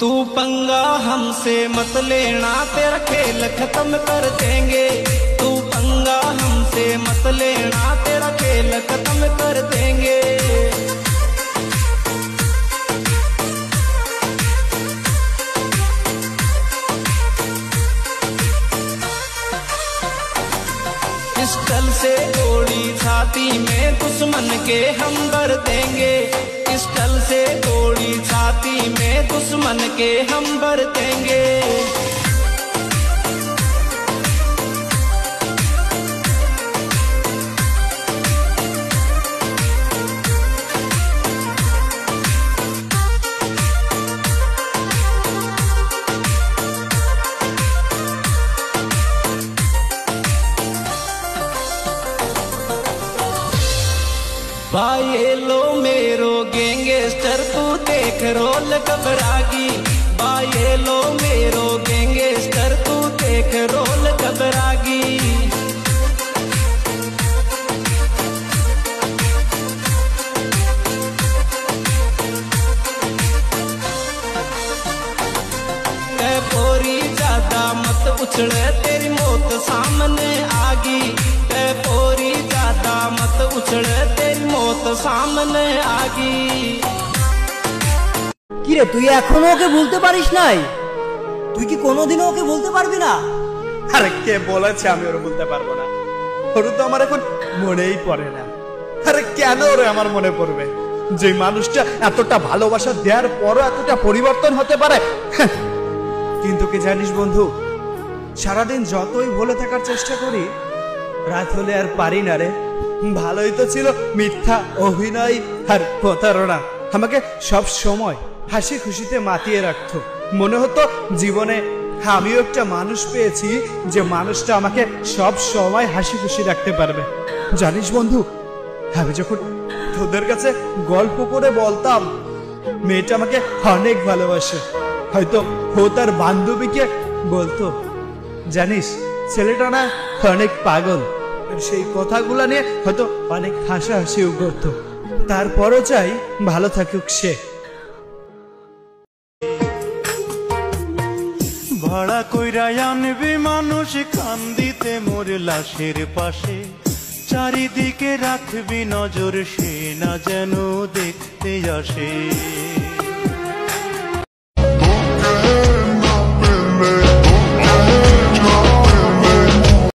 तू पंगा हमसे मत लेना, तेरा खेल खत्म कर देंगे। तू पंगा हमसे मत लेना, तेरा खेल खत्म कर देंगे। पिस्टल से गोली छाती में दुश्मन के हम भर देंगे। पिस्टल से गोली छाती में दुश्मन के हम भर देंगे। बाये लो मेरो गैंगस्टर, तू देख रोल घबरागी। बाये लो मेरो गैंगस्टर, तू देख रोल घबरागी। ए पोरी ज्यादा मत उछल, तेरी मौत सामने आगी। ए पोरी ज्यादा मत उछल, तेरी मौत सामने आगी। কি রে, তুই এখনো ওকে ভুলতে পারিস নাই? তুই কি কোনোদিনও ওকে ভুলতে পারবি না? আরে কে বলেছে আমি ওরে বলতে পারবো না? ওর তো আমার এখন মনেই পড়ে না। আরে কেন ওরে আমার মনে পড়বে? যে মানুষটা এতটা ভালোবাসা দেওয়ার পরও এতটা পরিবর্তন হতে পারে। কিন্তু কি জানিস বন্ধু, সারাদিন যতই ভুলে থাকার চেষ্টা করি, রাত হলে আর পারি না রে। ভালোই তো ছিল মিথ্যা অভিনয় আর প্রতারণা, আমাকে সব সময় হাসি খুশিতে মাতিয়ে রাখতো। মনে হতো জীবনে আমিও একটা মানুষ পেয়েছি, যে মানুষটা আমাকে সব সময় হাসি খুশি রাখতে পারবে। জানিস বন্ধু, আমি যখন তোদের কাছে গল্প করে বলতাম মেয়েটা আমাকে অনেক ভালোবাসে, হয়তো ও তার বান্ধবীকে বলতো, জানিস ছেলেটা না অনেক পাগল। সেই কথাগুলা নিয়ে হয়তো অনেক হাসাহাসিও করতো। তারপরও চাই ভালো থাকুক সে। ভাড়া কইরা আনবি মানুষ কান্দিতে মোর লাশের পাশে, চারিদিকে রাখবি নজর, সে না যেন দেখতে আসে।